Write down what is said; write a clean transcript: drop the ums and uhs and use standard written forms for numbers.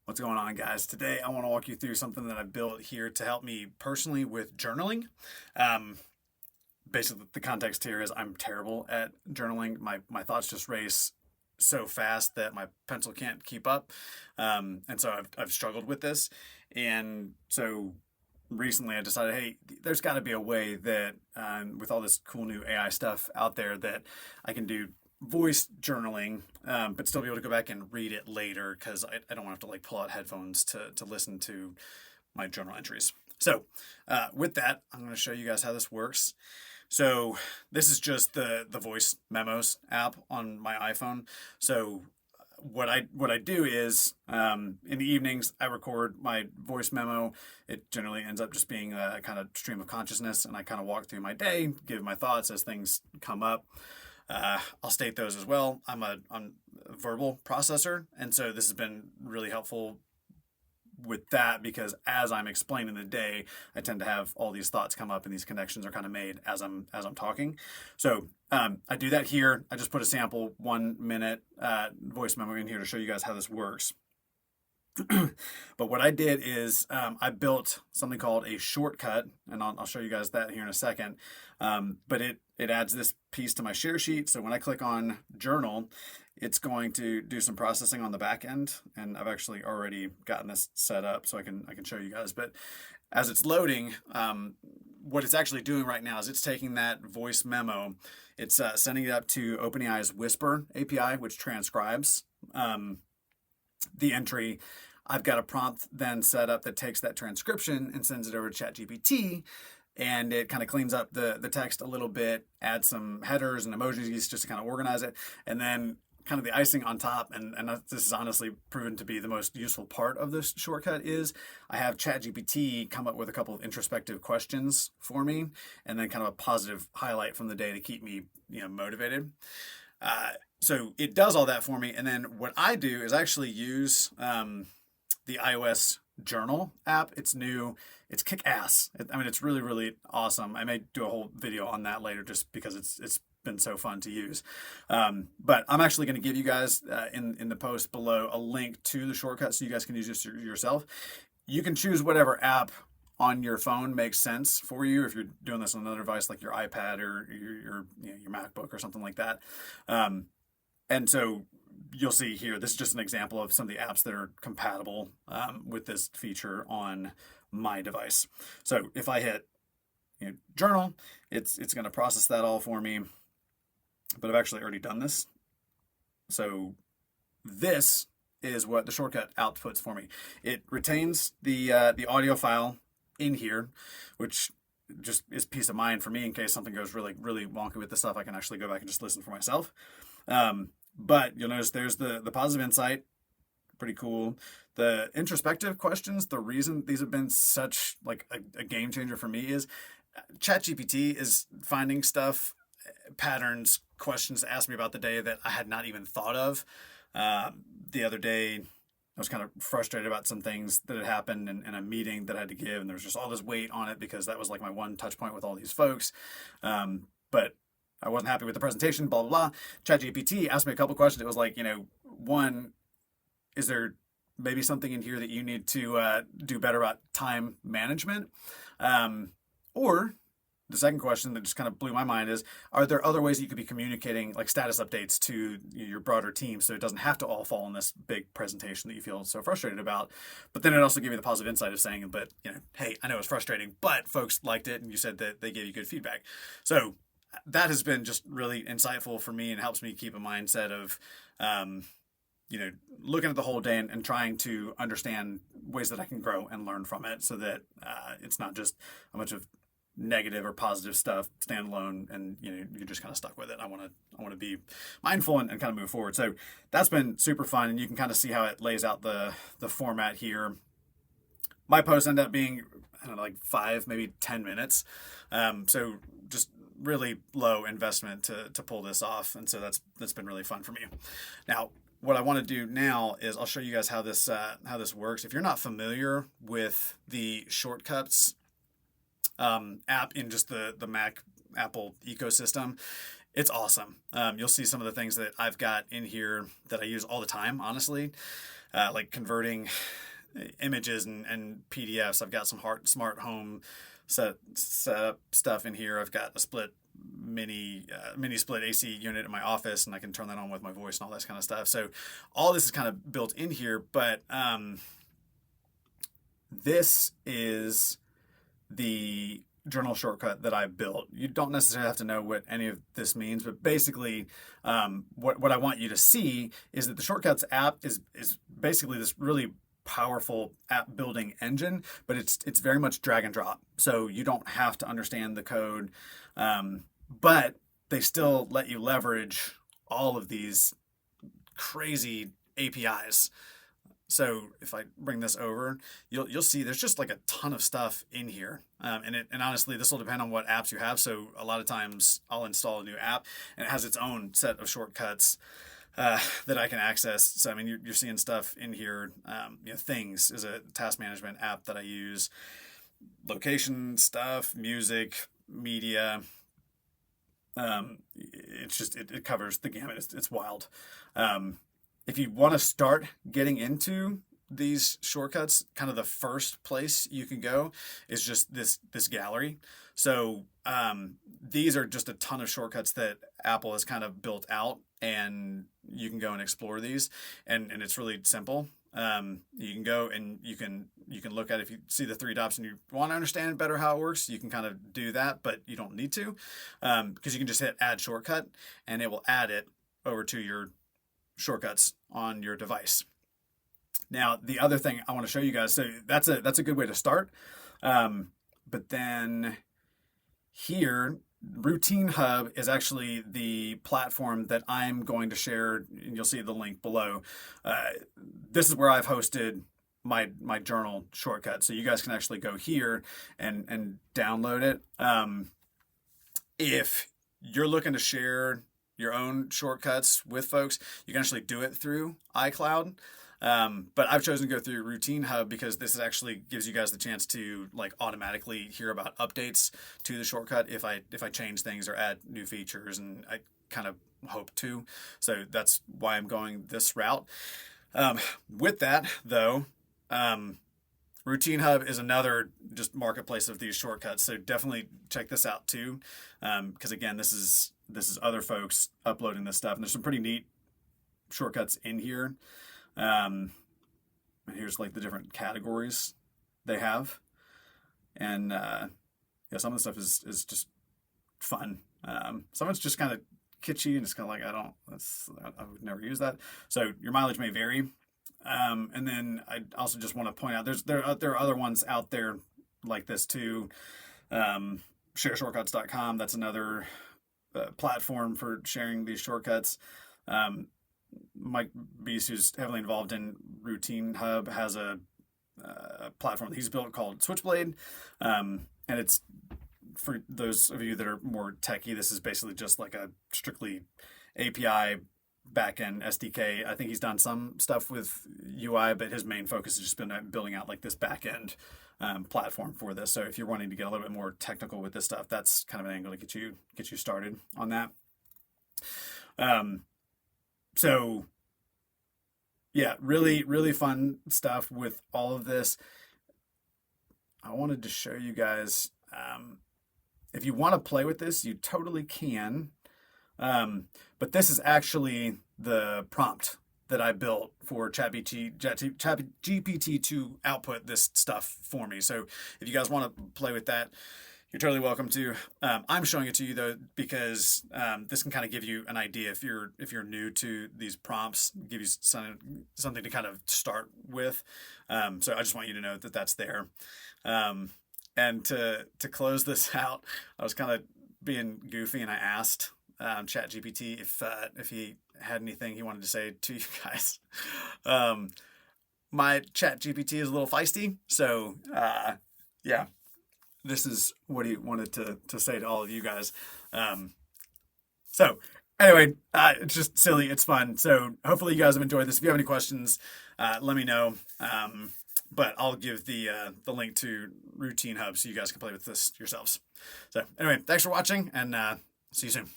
What's going on, guys? Today, I want to walk you through something that I built here to help me personally with journaling. Um, Basically, the context here is I'm terrible at journaling. My thoughts just race so fast that my pencil can't keep up, and so I've struggled with this. And so recently, I decided, hey, there's got to be a way that with all this cool new AI stuff out there that I can do voice journaling, but still be able to go back and read it later because I don't want to have to like pull out headphones to listen to my journal entries. So with that, I'm going to show you guys how this works. So this is just the voice memos app on my iPhone. So what I do is in the evenings I record my voice memo. It generally ends up just being a kind of stream of consciousness, and I kind of walk through my day, give my thoughts as things come up. I'll state those as well. I'm a verbal processor, and so this has been really helpful with that because as I'm explaining the day, I tend to have all these thoughts come up and these connections are kind of made as I'm talking. So I do that here. I just put a sample 1 minute voice memo in here to show you guys how this works. But what I did is I built something called a shortcut, and I'll show you guys that here in a second. But it adds this piece to my share sheet. So when I click on journal, it's going to do some processing on the back end, and I've actually already gotten this set up so I can show you guys. But as it's loading, what it's actually doing right now is it's taking that voice memo, it's sending it up to OpenAI's Whisper API, which transcribes the entry. I've got a prompt then set up that takes that transcription and sends it over to ChatGPT, and it kind of cleans up the text a little bit, adds some headers and emojis just to kind of organize it, and then kind of the icing on top, and this is honestly proven to be the most useful part of this shortcut, is I have ChatGPT come up with a couple of introspective questions for me, and then kind of a positive highlight from the day to keep me motivated. So it does all that for me, and then what I do is I actually use the iOS Journal app. It's new. It's kick-ass. It's really, really awesome. I may do a whole video on that later just because it's been so fun to use. But I'm actually going to give you guys in the post below a link to the shortcut so you guys can use this yourself. You can choose whatever app on your phone makes sense for you if you're doing this on another device like your iPad or your MacBook or something like that. And so you'll see here, this is just an example of some of the apps that are compatible with this feature on my device. So if I hit journal, it's going to process that all for me. But I've actually already done this. So this is what the shortcut outputs for me. It retains the audio file in here, which just is peace of mind for me in case something goes really, really wonky with this stuff. I can actually go back and just listen for myself. But you'll notice there's the positive insight, pretty cool. The introspective questions, the reason these have been such like a game changer for me is ChatGPT is finding stuff, patterns, questions to ask me about the day that I had not even thought of. The other day, I was kind of frustrated about some things that had happened in a meeting that I had to give, and there was just all this weight on it because that was like my one touch point with all these folks. But I wasn't happy with the presentation, blah, blah, blah. ChatGPT asked me a couple questions. It was like, one, is there maybe something in here that you need to do better about time management? Or the second question that just kind of blew my mind is, are there other ways that you could be communicating like status updates to your broader team so it doesn't have to all fall in this big presentation that you feel so frustrated about? But then it also gave me the positive insight of saying, but, hey, I know it's frustrating, but folks liked it and you said that they gave you good feedback. So that has been just really insightful for me and helps me keep a mindset of, looking at the whole day and trying to understand ways that I can grow and learn from it so that it's not just a bunch of negative or positive stuff standalone and you're just kind of stuck with it. I want to be mindful and kind of move forward. So that's been super fun, and you can kind of see how it lays out the format here. My posts end up being, I don't know, like 5, maybe 10 minutes. So just really low investment to pull this off, and so that's been really fun for me. Now, what I want to do now is I'll show you guys how this works. If you're not familiar with the shortcuts app in just the Mac Apple ecosystem, it's awesome. You'll see some of the things that I've got in here that I use all the time, honestly. like converting images and PDFs. I've got some smart home setup stuff in here. I've got a mini split AC unit in my office, and I can turn that on with my voice and all that kind of stuff. So all this is kind of built in here, but this is the journal shortcut that I built. You don't necessarily have to know what any of this means, but basically what I want you to see is that the Shortcuts app is basically this really powerful app building engine, but it's very much drag and drop. So you don't have to understand the code, but they still let you leverage all of these crazy APIs. So if I bring this over, you'll see there's just like a ton of stuff in here, and honestly, this will depend on what apps you have. So a lot of times I'll install a new app and it has its own set of shortcuts that I can access. So I mean, you're seeing stuff in here. Things is a task management app that I use. Location stuff, music, media. It's just it covers the gamut. It's wild. If you want to start getting into these shortcuts, kind of the first place you can go is just this gallery. So these are just a ton of shortcuts that Apple has kind of built out, and you can go and explore these, and it's really simple. You can go and you can look at it. If you see the three dots and you want to understand better how it works, you can kind of do that, but you don't need to, because you can just hit add shortcut and it will add it over to your shortcuts on your device. Now, the other thing I want to show you guys, so that's a good way to start. But then here, RoutineHub is actually the platform that I'm going to share, and you'll see the link below. This is where I've hosted my journal shortcut. So you guys can actually go here and download it. If you're looking to share your own shortcuts with folks, you can actually do it through iCloud. But I've chosen to go through RoutineHub because this actually gives you guys the chance to like automatically hear about updates to the shortcut if I change things or add new features, and I kind of hope to. So that's why I'm going this route. With that though, RoutineHub is another just marketplace of these shortcuts. So definitely check this out too, because again, this is other folks uploading this stuff, and there's some pretty neat shortcuts in here. And here's like the different categories they have, and some of the stuff is just fun. Some of it's just kind of kitschy, and it's kind of like I would never use that. So your mileage may vary. And then I also just want to point out there are other ones out there like this too. ShareShortcuts.com, that's another platform for sharing these shortcuts. Mike Beast, who's heavily involved in RoutineHub, has a platform that he's built called Switchblade, and it's for those of you that are more techie. This is basically just like a strictly API backend SDK. I think he's done some stuff with UI, but his main focus has just been building out like this backend platform for this. So if you're wanting to get a little bit more technical with this stuff, that's kind of an angle to get you started on that. So yeah, really, really fun stuff with all of this. I wanted to show you guys, if you want to play with this, you totally can. But this is actually the prompt that I built for ChatGPT to output this stuff for me. So if you guys want to play with that, you're totally welcome to. I'm showing it to you though because this can kind of give you an idea if you're new to these prompts, give you something to kind of start with. So I just want you to know that that's there. And to close this out, I was kind of being goofy and I asked ChatGPT if he had anything he wanted to say to you guys. My ChatGPT is a little feisty, so yeah. This is what he wanted to say to all of you guys. So anyway, it's just silly. It's fun. So hopefully you guys have enjoyed this. If you have any questions, let me know. But I'll give the link to RoutineHub so you guys can play with this yourselves. So anyway, thanks for watching, and see you soon.